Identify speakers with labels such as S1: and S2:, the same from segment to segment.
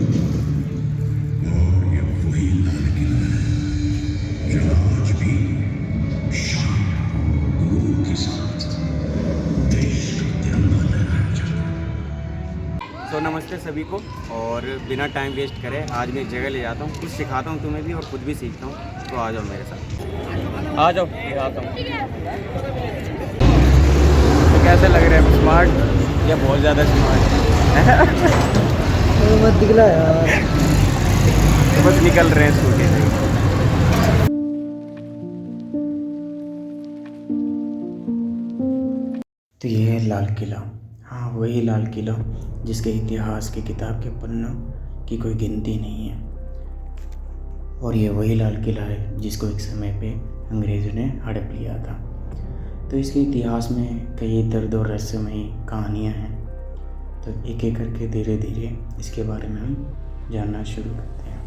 S1: तो नमस्ते सभी को, और बिना टाइम वेस्ट करे आज मैं एक जगह ले जाता हूँ, कुछ सिखाता हूँ तुम्हें भी और खुद भी सीखता हूँ। तो आ जाओ मेरे साथ, आ जाओ दिखाता हूँ। तो कैसे लग रहे हैं, स्मार्ट या बहुत ज़्यादा स्मार्ट?
S2: मत दिखला यार।
S1: तो बस निकल रहे हैं स्कूटी से।
S2: तो ये है लाल किला। हाँ, वही लाल किला जिसके इतिहास की किताब के पन्नों की कोई गिनती नहीं है। और ये वही लाल किला है जिसको एक समय पे अंग्रेज़ों ने हड़प लिया था। तो इसके इतिहास में कई दर्द और रहस्यमयी कहानियाँ हैं। तो एक एक करके धीरे धीरे इसके बारे में हम जानना शुरू करते हैं।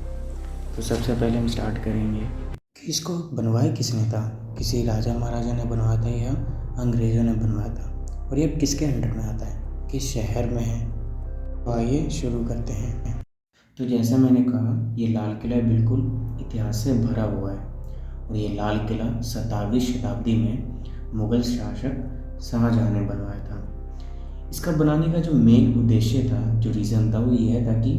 S2: तो सबसे पहले हम स्टार्ट करेंगे कि इसको बनवाया किसने था। किसी राजा महाराजा ने बनवाया था या अंग्रेज़ों ने बनवाया था, और ये किसके अंडर में आता है, किस शहर में है। तो आइए शुरू करते हैं। तो जैसा मैंने कहा, ये लाल किला बिल्कुल इतिहास से भरा हुआ है। और ये लाल किला 17वीं शताब्दी में मुग़ल शासक शाहजहाँ ने बनवाया था। इसका बनाने का जो मेन उद्देश्य था, जो रीज़न था, वो यह था कि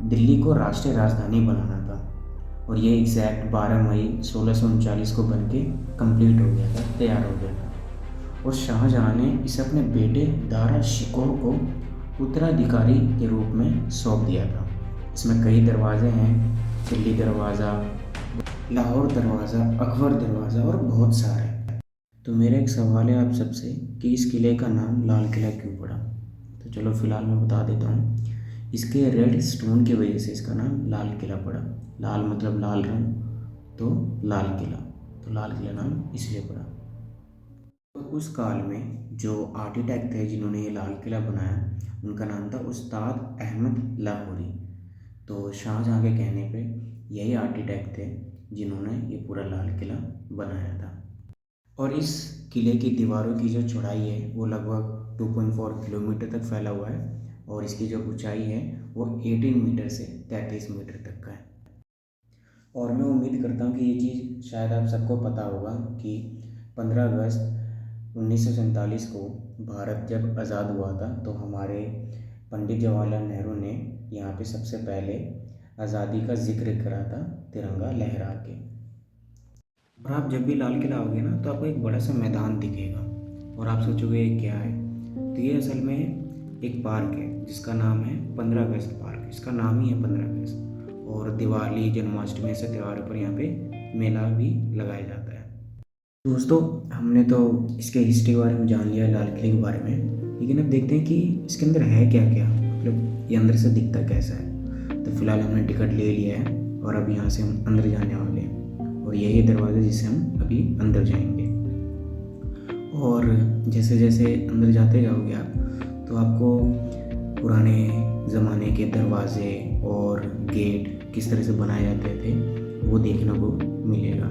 S2: दिल्ली को राष्ट्रीय राजधानी बनाना था। और ये एग्जैक्ट 12 मई 1639 को बन के कम्प्लीट हो गया था, तैयार हो गया था। और शाहजहाँ ने इसे अपने बेटे दारा शिकोह को उत्तराधिकारी के रूप में सौंप दिया था। इसमें कई दरवाजे हैं, दिल्ली दरवाज़ा, लाहौर दरवाज़ा, अकबर दरवाज़ा और बहुत सारे। तो मेरा एक सवाल है आप सबसे कि इस किले का नाम लाल किला क्यों पड़ा। तो चलो फ़िलहाल मैं बता देता हूँ। इसके रेड स्टोन की वजह से इसका नाम लाल किला पड़ा। लाल मतलब लाल रंग, तो लाल किला, तो लाल किला नाम इसलिए पड़ा। तो उस काल में जो आर्किटेक्ट थे जिन्होंने ये लाल किला बनाया, उनका नाम था उस्ताद अहमद लाहौरी। तो शाहजहाँ के कहने पे यही आर्किटेक्ट थे जिन्होंने ये पूरा लाल किला बनाया था। और इस किले की दीवारों की जो चौड़ाई है वो लगभग 2.4 किलोमीटर तक फैला हुआ है, और इसकी जो ऊंचाई है वो 18 मीटर से 33 मीटर तक का है। और मैं उम्मीद करता हूँ कि ये चीज़ शायद आप सबको पता होगा कि 15 अगस्त 1947 को भारत जब आज़ाद हुआ था, तो हमारे पंडित जवाहरलाल नेहरू ने यहाँ पे सबसे पहले आज़ादी का जिक्र करा था तिरंगा लहरा के। और आप जब भी लाल किला आओगे ना, तो आपको एक बड़ा सा मैदान दिखेगा और आप सोचोगे ये क्या है। तो ये असल में एक पार्क है जिसका नाम है 15 अगस्त पार्क। इसका नाम ही है 15 अगस्त। और दिवाली, जन्माष्टमी ऐसे त्योहारों पर यहाँ पे मेला भी लगाया जाता है। दोस्तों, हमने तो इसके हिस्ट्री के बारे में जान लिया, लाल किले के बारे में, लेकिन अब देखते हैं कि इसके अंदर है क्या क्या, मतलब ये अंदर से दिखता कैसा है। तो फिलहाल हमने टिकट ले लिया है और अब यहाँ से हम अंदर जाने वाले हैं, और यही दरवाज़ा जिससे हम अभी अंदर जाएंगे। और जैसे जैसे अंदर जाते जाओगे आप, तो आपको पुराने ज़माने के दरवाजे और गेट किस तरह से बनाए जाते थे वो देखने को मिलेगा।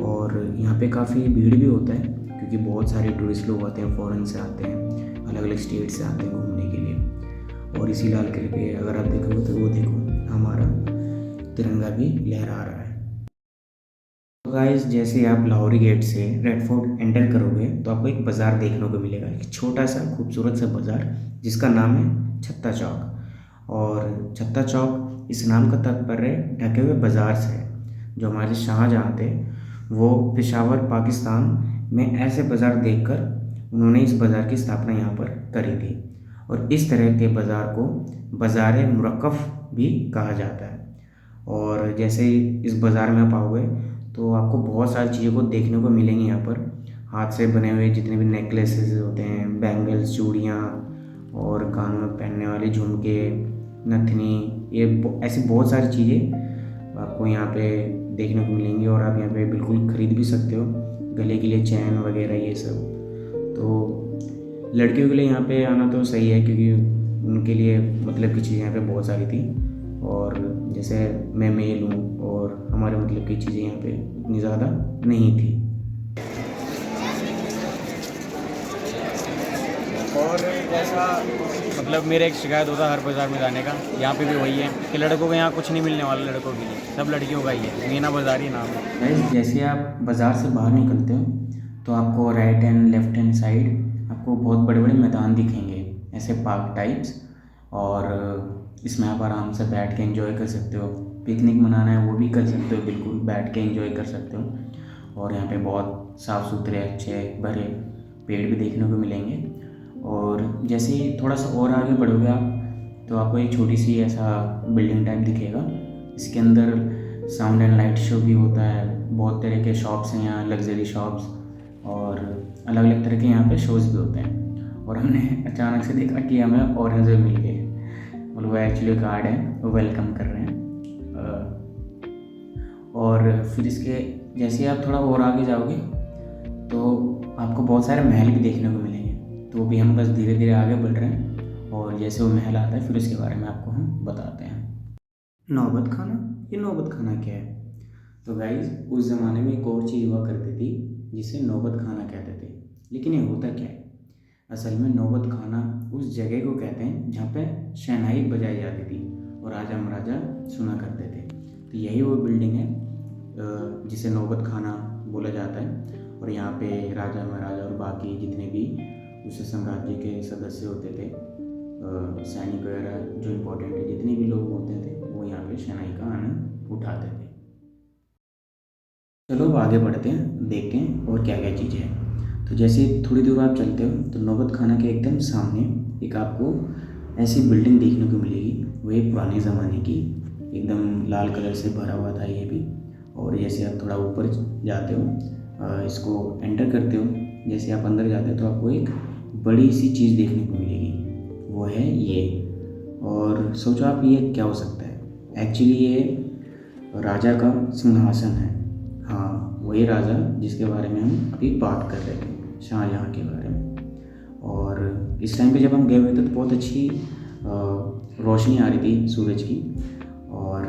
S2: और यहाँ पे काफ़ी भीड़ भी होता है क्योंकि बहुत सारे टूरिस्ट लोग आते हैं, फ़ॉरेन से आते हैं, अलग अलग स्टेट से आते हैं घूमने के लिए। और इसी लाल किले पे अगर आप देखोगे तो वो देखो, हमारा तिरंगा भी लहरा रहा है। तो गाइस, जैसे आप लाहौरी गेट से रेड फोर्ट एंटर करोगे तो आपको एक बाज़ार देखने को मिलेगा, एक छोटा सा खूबसूरत सा बाज़ार जिसका नाम है छत्ता चौक। और छत्ता चौक इस नाम का तात्पर्य ढके हुए बाज़ार से है। जो हमारे शाहजहाँ थे वो पेशावर पाकिस्तान में ऐसे बाज़ार देखकर उन्होंने इस बाज़ार की स्थापना यहाँ पर करी थी। और इस तरह के बाज़ार को बाज़ार मुरक्कफ़ भी कहा जाता है। और जैसे ही इस बाज़ार में आप आओगे तो आपको बहुत सारी चीज़ों को देखने को मिलेंगी। यहाँ पर हाथ से बने हुए जितने भी नेकलेसेस होते हैं, बैंगल्स, चूड़ियाँ और कानों में पहनने वाले झुमके, नथनी, ये ऐसी बहुत सारी चीज़ें आपको यहाँ पे देखने को मिलेंगी। और आप यहाँ पे बिल्कुल ख़रीद भी सकते हो, गले के लिए चैन वगैरह ये सब। तो लड़कियों के लिए यहाँ पे आना तो सही है क्योंकि उनके लिए मतलब की चीज़ें यहाँ पे बहुत सारी थी। और जैसे मैं मेल हूँ और हमारे मतलब की चीज़ें यहाँ पे उतनी ज़्यादा नहीं थी। और
S1: जैसा मतलब मेरा एक शिकायत होता है हर बाज़ार में जाने का, यहाँ पे भी वही है कि लड़कों को यहाँ कुछ नहीं मिलने वाला, लड़कों के लिए सब लड़कियों का ही है। मीना बाज़ार ही नाम है।
S2: गाइस जैसे आप बाज़ार से बाहर निकलते हो तो आपको right and left hand side आपको बहुत बड़े बड़े मैदान दिखेंगे, ऐसे पार्क टाइप्स। और इसमें आप आराम से बैठ के एंजॉय कर सकते हो। पिकनिक मनाना है वो भी कर सकते हो, बिल्कुल बैठ के एंजॉय कर सकते हो। और यहाँ पे बहुत साफ़ सुथरे अच्छे भरे पेड़ भी देखने को मिलेंगे। और जैसे ही थोड़ा सा और आगे बढ़ोगे आप तो आपको एक छोटी सी ऐसा बिल्डिंग टाइप दिखेगा। इसके अंदर साउंड एंड लाइट शो भी होता है। बहुत तरह के शॉप्स हैं यहाँ, लग्जरी शॉप्स, और अलग अलग तरह के यहाँ पे शोज़ भी होते हैं। और हमने अचानक से देखा कि हमें ऑरेंज मिल गए, मतलब वो एक्चुअली कार्ड है, वो वेलकम कर रहे हैं। और फिर इसके जैसे आप थोड़ा और आगे जाओगे तो आपको बहुत सारे महल भी देखने को मिलेंगे। तो भी हम बस धीरे धीरे आगे बढ़ रहे हैं, और जैसे वो महल आता है फिर उसके बारे में आपको हम बताते हैं। नौबत खाना, ये नौबत खाना क्या है? तो गाइज़ उस ज़माने में एक और चीज़ हुआ करती थी जिसे नौबत खाना कहते थे। लेकिन ये होता क्या है? असल में नौबत खाना उस जगह को कहते हैं जहाँ पे शहनाई बजाई जाती थी और राजा महाराजा सुना करते थे। तो यही वो बिल्डिंग है जिसे नौबत खाना बोला जाता है। और यहाँ पे राजा महाराजा और बाकी जितने भी उस साम्राज्य के सदस्य होते थे, सैनिक वगैरह जो इम्पोर्टेंट है, जितने भी लोग होते थे वो यहाँ पे शहनाई का आनंद उठाते थे। चलो अब आगे बढ़ते हैं, देखते हैं और क्या क्या चीज़ें हैं। तो जैसे थोड़ी दूर आप चलते हो तो नौबत खाना के एकदम सामने एक आपको ऐसी बिल्डिंग देखने को मिलेगी। वो एक पुराने ज़माने की, एकदम लाल कलर से भरा हुआ था ये भी। और जैसे आप थोड़ा ऊपर जाते हो, इसको एंटर करते हो, जैसे आप अंदर जाते हो तो आपको एक बड़ी सी चीज़ देखने को मिलेगी, वो है ये। और सोचो आप ये क्या हो सकता है? एक्चुअली ये राजा का सिंहासन है। हाँ, वही राजा जिसके बारे में हम अभी बात कर रहे थे, शाहजहाँ के बारे में। और इस टाइम पे जब हम गए हुए थे तो बहुत अच्छी रोशनी आ रही थी सूरज की। और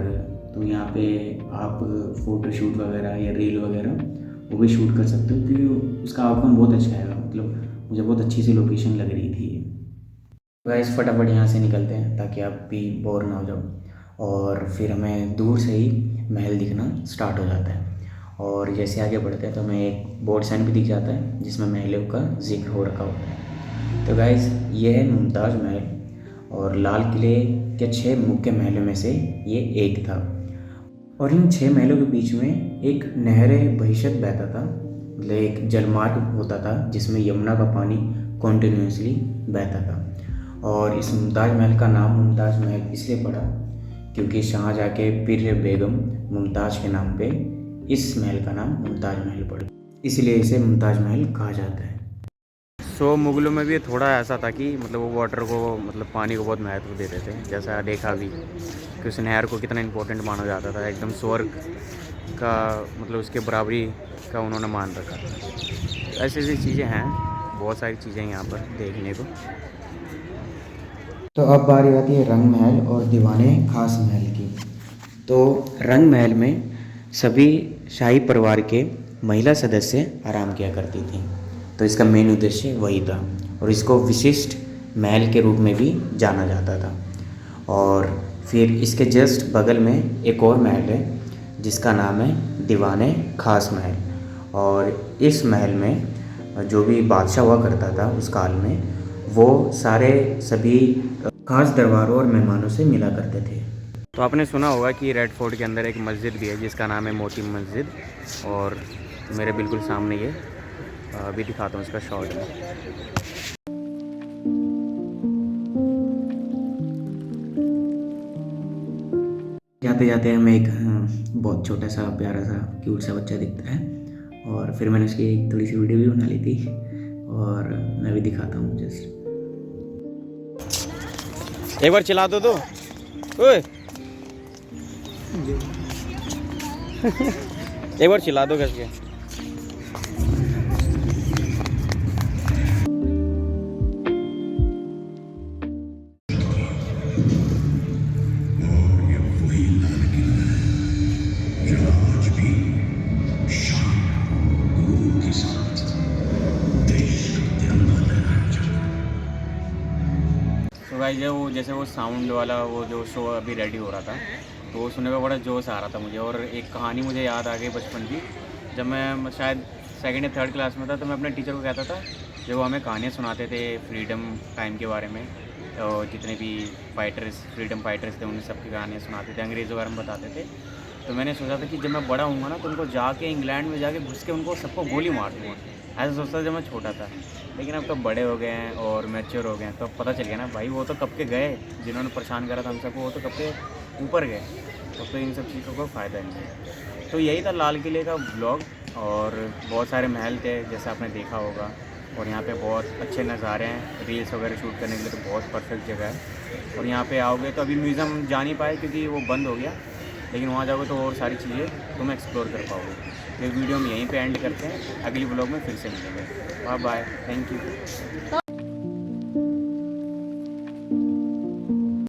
S2: तो यहाँ पे आप फ़ोटो शूट वगैरह या रील वगैरह वो भी शूट कर सकते हो, क्योंकि उसका आउटकम बहुत अच्छा आएगा। मतलब मुझे बहुत अच्छी सी लोकेशन लग रही थी। गाइस फटाफट यहाँ से निकलते हैं ताकि आप भी बोर ना हो जाओ। और फिर हमें दूर से ही महल दिखना स्टार्ट हो जाता है। और जैसे आगे बढ़ते हैं तो हमें एक बोर्ड साइन भी दिख जाता है जिसमें महलों का जिक्र हो रखा होता है। तो गाइस ये है मुमताज़ महल, और लाल किले के 6 मुख्य महलों में से ये एक था। और इन 6 महलों के बीच में एक नहर बहिश्त बहता था, मतलब एक जलमार्ग होता था जिसमें यमुना का पानी कॉन्टिन्यूसली बहता था। और इस मुमताज़ महल का नाम मुमताज़ महल इसलिए पड़ा क्योंकि शाहजहाँ के पीर बेगम मुमताज़ के नाम पे इस महल का नाम मुमताज़ महल पड़ा, इसलिए इसे मुमताज़ महल कहा जाता है।
S1: मुग़लों में भी थोड़ा ऐसा था कि मतलब वो वाटर को, मतलब पानी को बहुत महत्व देते थे। जैसा देखा भी कि उस नहर को कितना इम्पोर्टेंट माना जाता था, एकदम स्वर्ग का, मतलब उसके बराबरी का उन्होंने मान रखा था। ऐसी ऐसी चीज़ें हैं, बहुत सारी चीज़ें यहाँ पर देखने को।
S2: तो अब बारी आती है रंग महल और दीवाने खास महल की। तो रंग महल में सभी शाही परिवार के महिला सदस्य आराम किया करती थी। तो इसका मेन उद्देश्य वही था, और इसको विशिष्ट महल के रूप में भी जाना जाता था। और फिर इसके जस्ट बगल में एक और महल है जिसका नाम है दीवाने खास महल। और इस महल में जो भी बादशाह हुआ करता था उस काल में, वो सारे सभी खास दरबारों और मेहमानों से मिला करते थे।
S1: तो आपने सुना होगा कि रेड फोर्ट के अंदर एक मस्जिद भी है जिसका नाम है मोती मस्जिद, और मेरे बिल्कुल सामने ये अभी दिखाता हूँ इसका शॉट में।
S2: जाते जाते हमें एक बहुत छोटा सा प्यारा सा क्यूट सा बच्चा दिखता है, और फिर मैंने उसकी एक थोड़ी सी वीडियो भी बना ली थी, और मैं भी दिखाता हूँ जस्ट।
S1: एक बार चिल्ला दो तो ओए एक बार चिल्ला दो कैसे। जो जैसे वो साउंड वाला वो जो शो अभी रेडी हो रहा था, तो वो सुनने का बड़ा जोश आ रहा था मुझे। और एक कहानी मुझे याद आ गई बचपन की। जब मैं शायद सेकंड या थर्ड क्लास में था, तो मैं अपने टीचर को कहता था, जब वो हमें कहानियाँ सुनाते थे फ्रीडम टाइम के बारे में, और जितने भी फ्रीडम फाइटर्स थे उन सब की कहानियाँ सुनाते थे, अंग्रेज़ों के बारे में बताते थे। तो मैंने सोचा था कि जब मैं बड़ा होऊंगा ना, तो उनको जाके इंग्लैंड में जाके घुस के उनको सबको गोली मार दूँगा। ऐसा सोचता था जब मैं छोटा था। लेकिन अब तो बड़े हो गए हैं और मैच्योर हो गए हैं, तो अब पता चल गया ना भाई, वो तो कब के गए, जिन्होंने परेशान करा था हम सबको, वो तो कब के ऊपर गए। तो इन सब चीज़ों का फ़ायदा नहीं है। तो यही था लाल किले का ब्लॉग। और बहुत सारे महल थे जैसा आपने देखा होगा, और यहाँ पे बहुत अच्छे नज़ारे हैं, रील्स वगैरह शूट करने के लिए तो बहुत परफेक्ट जगह है। और यहाँ पे आओगे तो अभी म्यूज़ियम जा नहीं पाए क्योंकि वो बंद हो गया, लेकिन वहाँ जाओगे तो और सारी चीज़ें तुम एक्सप्लोर कर पाओगे। तो वीडियो हम यहीं पे एंड करते हैं, अगली ब्लॉग में फिर से मिलेंगे। Bye bye, thank you.